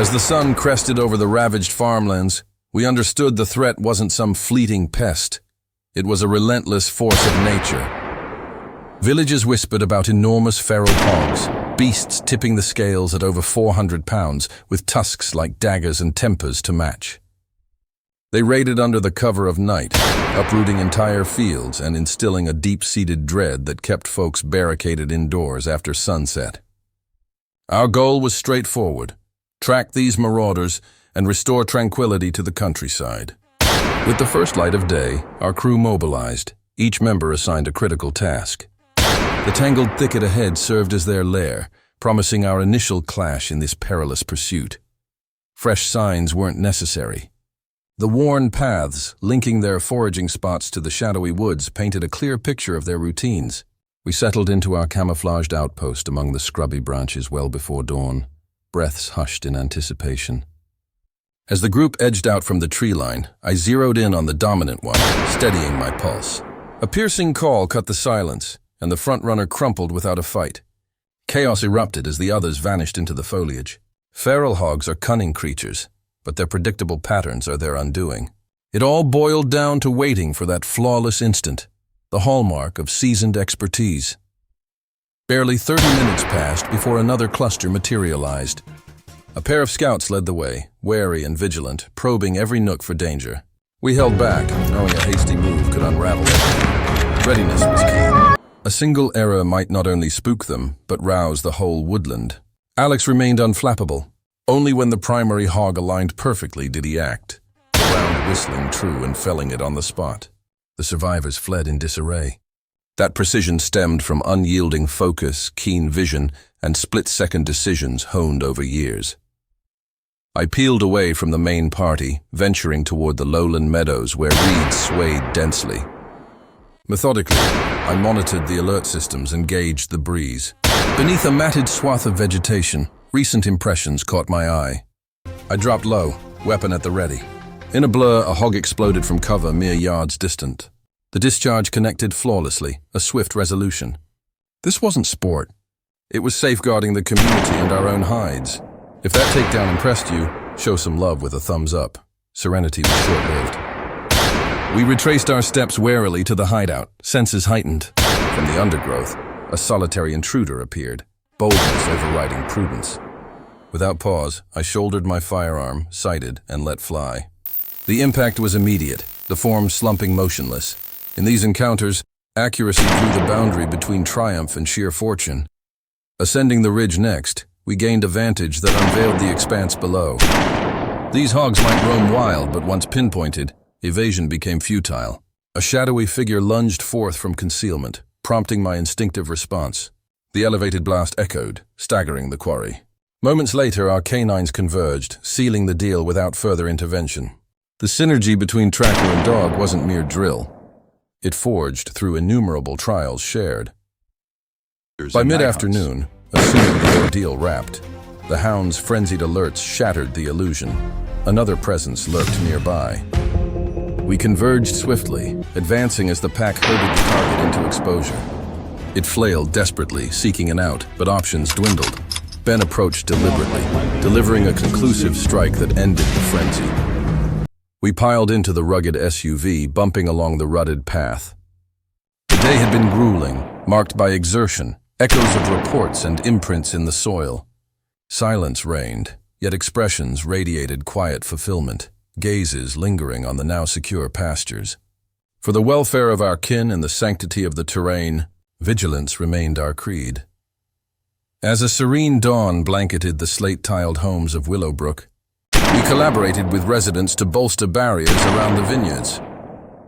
As the sun crested over the ravaged farmlands, we understood the threat wasn't some fleeting pest. It was a relentless force of nature. Villagers whispered about enormous feral hogs, beasts tipping the scales at over 400 pounds, with tusks like daggers and tempers to match. They raided under the cover of night, uprooting entire fields and instilling a deep-seated dread that kept folks barricaded indoors after sunset. Our goal was straightforward: track these marauders and restore tranquility to the countryside. With the first light of day, our crew mobilized, each member assigned a critical task. The tangled thicket ahead served as their lair, promising our initial clash in this perilous pursuit. Fresh signs weren't necessary. The worn paths linking their foraging spots to the shadowy woods painted a clear picture of their routines. We settled into our camouflaged outpost among the scrubby branches well before dawn, breaths hushed in anticipation. As the group edged out from the tree line, I zeroed in on the dominant one, steadying my pulse. A piercing call cut the silence, and the front-runner crumpled without a fight. Chaos erupted as the others vanished into the foliage. Feral hogs are cunning creatures, but their predictable patterns are their undoing. It all boiled down to waiting for that flawless instant, the hallmark of seasoned expertise. Barely 30 minutes passed before another cluster materialized. A pair of scouts led the way, wary and vigilant, probing every nook for danger. We held back, knowing a hasty move could unravel everything. Readiness was key. A single error might not only spook them, but rouse the whole woodland. Alex remained unflappable. Only when the primary hog aligned perfectly did he act, the round whistling true and felling it on the spot. The survivors fled in disarray. That precision stemmed from unyielding focus, keen vision, and split-second decisions honed over years. I peeled away from the main party, venturing toward the lowland meadows where reeds swayed densely. Methodically, I monitored the alert systems and gauged the breeze. Beneath a matted swath of vegetation, recent impressions caught my eye. I dropped low, weapon at the ready. In a blur, a hog exploded from cover mere yards distant. The discharge connected flawlessly, a swift resolution. This wasn't sport. It was safeguarding the community and our own hides. If that takedown impressed you, show some love with a thumbs up. Serenity was short-lived. We retraced our steps warily to the hideout, senses heightened. From the undergrowth, a solitary intruder appeared, boldness overriding prudence. Without pause, I shouldered my firearm, sighted, and let fly. The impact was immediate, the form slumping motionless. In these encounters, accuracy drew the boundary between triumph and sheer fortune. Ascending the ridge next, we gained a vantage that unveiled the expanse below. These hogs might roam wild, but once pinpointed, evasion became futile. A shadowy figure lunged forth from concealment, prompting my instinctive response. The elevated blast echoed, staggering the quarry. Moments later, our canines converged, sealing the deal without further intervention. The synergy between tracker and dog wasn't mere drill. It forged through innumerable trials shared. By mid-afternoon, assuming the ordeal wrapped, the hound's frenzied alerts shattered the illusion. Another presence lurked nearby. We converged swiftly, advancing as the pack herded the target into exposure. It flailed desperately, seeking an out, but options dwindled. Ben approached deliberately, delivering a conclusive strike that ended the frenzy. We piled into the rugged SUV, bumping along the rutted path. The day had been grueling, marked by exertion, echoes of reports and imprints in the soil. Silence reigned, yet expressions radiated quiet fulfillment, gazes lingering on the now secure pastures. For the welfare of our kin and the sanctity of the terrain, vigilance remained our creed. As a serene dawn blanketed the slate-tiled homes of Willowbrook, we collaborated with residents to bolster barriers around the vineyards.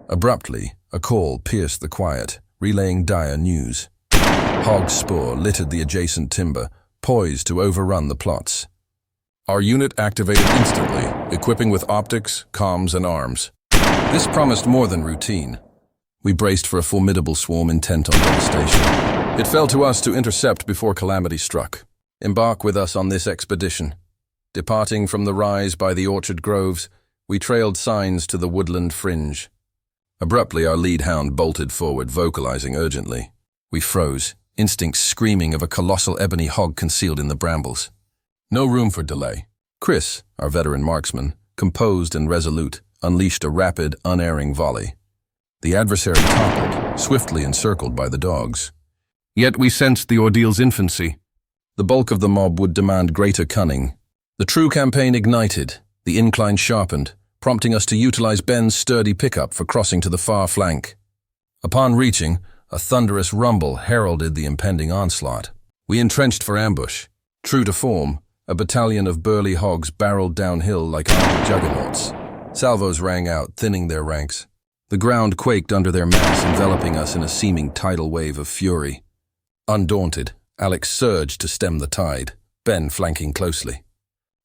Abruptly, a call pierced the quiet, relaying dire news. Hog spoor littered the adjacent timber, poised to overrun the plots. Our unit activated instantly, equipping with optics, comms, and arms. This promised more than routine. We braced for a formidable swarm intent on devastation. It fell to us to intercept before calamity struck. Embark with us on this expedition. Departing from the rise by the orchard groves, we trailed signs to the woodland fringe. Abruptly, our lead hound bolted forward, vocalizing urgently. We froze, instincts screaming of a colossal ebony hog concealed in the brambles. No room for delay. Chris, our veteran marksman, composed and resolute, unleashed a rapid, unerring volley. The adversary toppled, swiftly encircled by the dogs. Yet we sensed the ordeal's infancy. The bulk of the mob would demand greater cunning. The true campaign ignited, the incline sharpened, prompting us to utilize Ben's sturdy pickup for crossing to the far flank. Upon reaching, a thunderous rumble heralded the impending onslaught. We entrenched for ambush. True to form, a battalion of burly hogs barreled downhill like armored juggernauts. Salvos rang out, thinning their ranks. The ground quaked under their mass, enveloping us in a seeming tidal wave of fury. Undaunted, Alex surged to stem the tide, Ben flanking closely.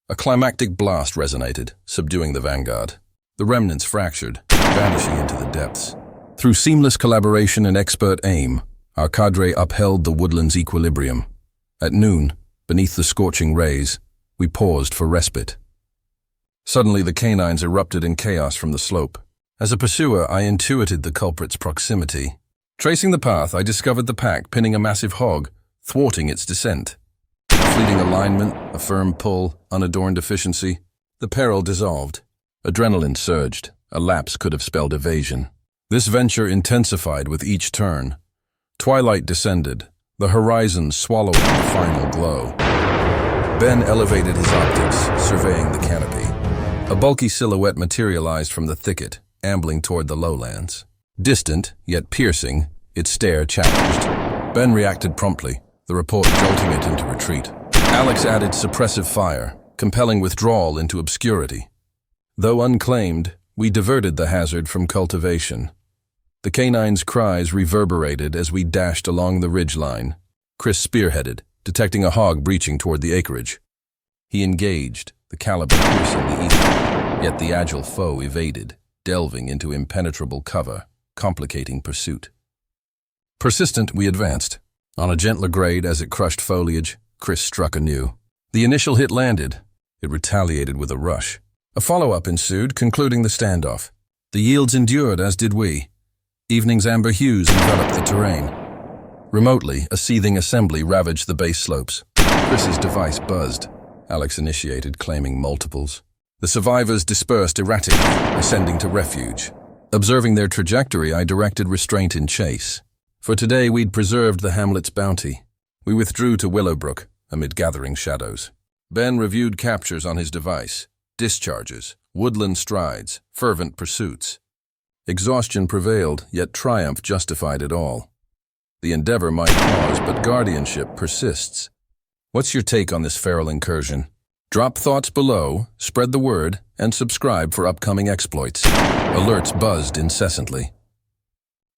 A climactic blast resonated, subduing the vanguard. The remnants fractured, vanishing into the depths. Through seamless collaboration and expert aim, our cadre upheld the woodland's equilibrium. At noon, beneath the scorching rays, we paused for respite. Suddenly the canines erupted in chaos from the slope. As a pursuer, I intuited the culprit's proximity. Tracing the path, I discovered the pack pinning a massive hog, thwarting its descent. A fleeting alignment, a firm pull, unadorned efficiency. The peril dissolved. Adrenaline surged. A lapse could have spelled evasion. This venture intensified with each turn. Twilight descended, the horizon swallowing the final glow. Ben elevated his optics, surveying the canopy. A bulky silhouette materialized from the thicket, ambling toward the lowlands. Distant, yet piercing, its stare challenged. Ben reacted promptly, the report jolting it into retreat. Alex added suppressive fire, compelling withdrawal into obscurity. Though unclaimed, we diverted the hazard from cultivation. The canines' cries reverberated as we dashed along the ridgeline. Chris spearheaded, detecting a hog breaching toward the acreage. He engaged, the caliber piercing the ether, yet the agile foe evaded, delving into impenetrable cover, complicating pursuit. Persistent, we advanced. On a gentler grade as it crushed foliage, Chris struck anew. The initial hit landed. It retaliated with a rush. A follow-up ensued, concluding the standoff. The yields endured, as did we. Evening's amber hues enveloped the terrain. Remotely, a seething assembly ravaged the base slopes. Chris's device buzzed. Alex initiated, claiming multiples. The survivors dispersed erratically, ascending to refuge. Observing their trajectory, I directed restraint in chase. For today, we'd preserved the hamlet's bounty. We withdrew to Willowbrook, amid gathering shadows. Ben reviewed captures on his device, discharges, woodland strides, fervent pursuits. Exhaustion prevailed, yet triumph justified it all. The endeavor might pause, but guardianship persists. What's your take on this feral incursion? Drop thoughts below, spread the word, and subscribe for upcoming exploits. Alerts buzzed incessantly.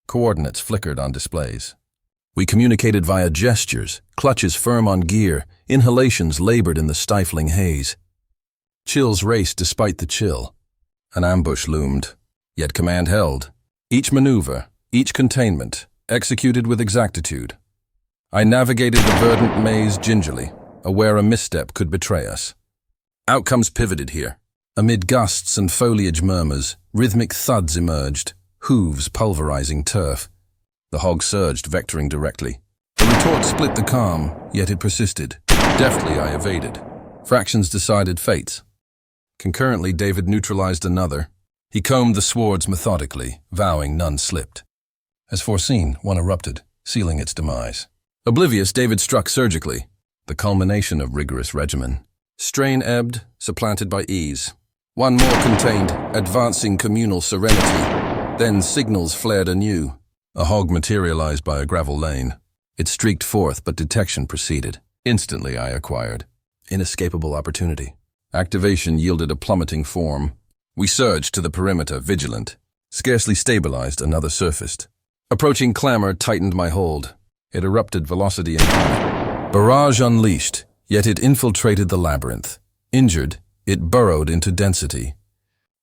Coordinates flickered on displays. We communicated via gestures, clutches firm on gear, inhalations labored in the stifling haze. Chills raced despite the chill. An ambush loomed, yet command held. Each maneuver, each containment, executed with exactitude. I navigated the verdant maze gingerly, aware a misstep could betray us. Outcomes pivoted here. Amid gusts and foliage murmurs, rhythmic thuds emerged, hooves pulverizing turf. The hog surged, vectoring directly. The retort split the calm, yet it persisted. Deftly I evaded. Fractions decided fates. Concurrently, David neutralized another. He combed the swords methodically, vowing none slipped. As foreseen, one erupted, sealing its demise. Oblivious, David struck surgically, the culmination of rigorous regimen. Strain ebbed, supplanted by ease. One more contained, advancing communal serenity. Then signals flared anew. A hog materialized by a gravel lane. It streaked forth, but detection proceeded. Instantly I acquired inescapable opportunity. Activation yielded a plummeting form. We surged to the perimeter, vigilant. Scarcely stabilized, another surfaced. Approaching clamor tightened my hold. It erupted velocity incarnate. Barrage unleashed, yet it infiltrated the labyrinth. Injured, it burrowed into density.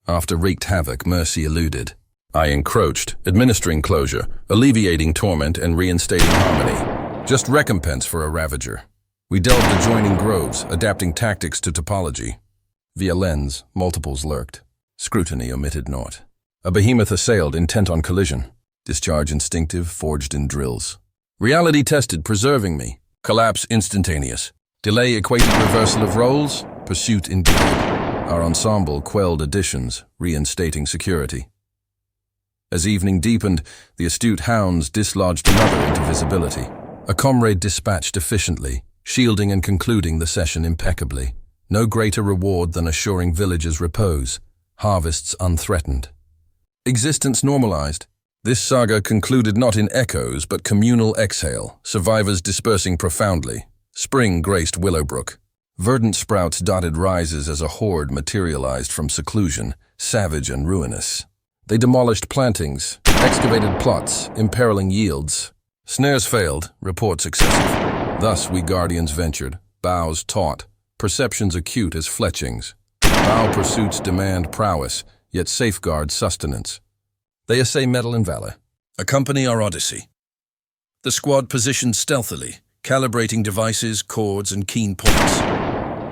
After wreaked havoc, mercy eluded. I encroached, administering closure, alleviating torment and reinstating harmony. Just recompense for a ravager. We delved adjoining groves, adapting tactics to topology. Via lens, multiples lurked. Scrutiny omitted naught. A behemoth assailed, intent on collision. Discharge instinctive, forged in drills. Reality tested, preserving me. Collapse instantaneous. Delay equated reversal of roles. pursuit endured. Our ensemble quelled additions, reinstating security. As evening deepened, the astute hounds dislodged another into visibility. A comrade dispatched efficiently, shielding and concluding the session impeccably. No greater reward than assuring villagers repose, harvests unthreatened. Existence normalized. This saga concluded not in echoes, but communal exhale, survivors dispersing profoundly. Spring graced Willowbrook. Verdant sprouts dotted rises as a horde materialized from seclusion, savage and ruinous. They demolished plantings, excavated plots, imperiling yields. Snares failed, reports excessive. Thus we guardians ventured, bows taut, perceptions acute as fletchings. Bow pursuits demand prowess, yet safeguard sustenance. They essay mettle and valor. Accompany our odyssey. The squad positioned stealthily, calibrating devices, cords, and keen points.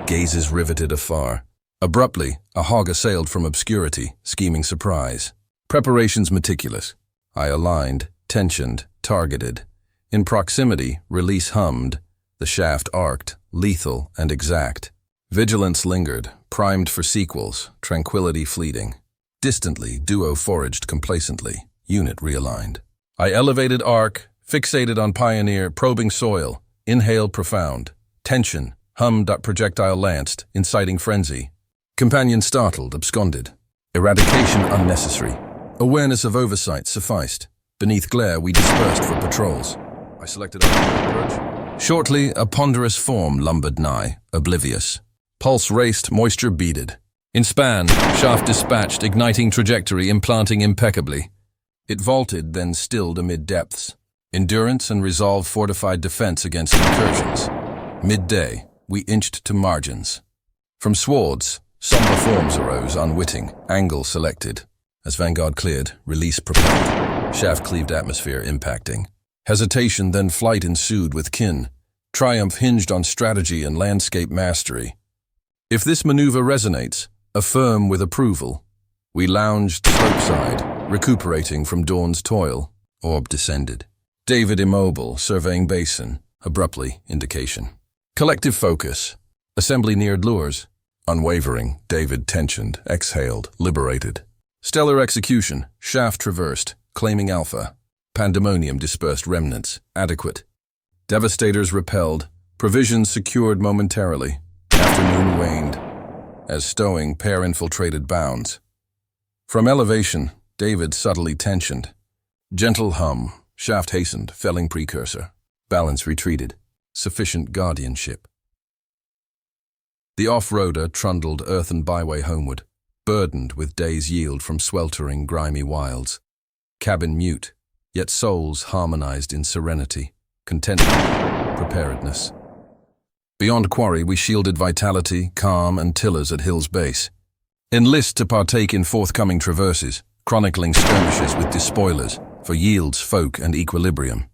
Gazes riveted afar. Abruptly, a hog assailed from obscurity, scheming surprise. Preparations meticulous. I aligned, tensioned, targeted. In proximity, release hummed. The shaft arced, lethal and exact. Vigilance lingered, primed for sequels, tranquility fleeting. Distantly, duo foraged complacently, unit realigned. I elevated arc, fixated on pioneer, probing soil, inhale profound. Tension, hummed up projectile lanced, inciting frenzy. Companion startled, absconded. Eradication unnecessary. Awareness of oversight sufficed. Beneath glare, we dispersed for patrols. I selected approach. Shortly, a ponderous form lumbered nigh, oblivious. Pulse raced, moisture beaded. In span, shaft dispatched, igniting trajectory, implanting impeccably. It vaulted, then stilled amid depths. Endurance and resolve fortified defense against incursions. Midday, we inched to margins. From swords, somber forms arose, unwitting, angle selected. As vanguard cleared, release propelled. Shaft cleaved atmosphere impacting. Hesitation, then flight ensued with kin. Triumph hinged on strategy and landscape mastery. If this maneuver resonates, affirm with approval. We lounged slopeside, recuperating from dawn's toil. Orb descended. David immobile, surveying basin. Abruptly, indication. Collective focus. Assembly neared lures. Unwavering, David tensioned, exhaled, liberated. Stellar execution, shaft traversed, claiming alpha. Pandemonium dispersed remnants, adequate. Devastators repelled, provisions secured momentarily. Afternoon waned. As stowing, pair infiltrated bounds. From elevation, David subtly tensioned. Gentle hum, shaft hastened, felling precursor. Balance retreated. Sufficient guardianship. The off-roader trundled earthen byway homeward, burdened with day's yield from sweltering, grimy wilds. Cabin mute, yet souls harmonized in serenity, contentment, preparedness. Beyond quarry, we shielded vitality, calm, and tillers at hill's base. Enlist to partake in forthcoming traverses, chronicling skirmishes with despoilers, for yields, folk, and equilibrium.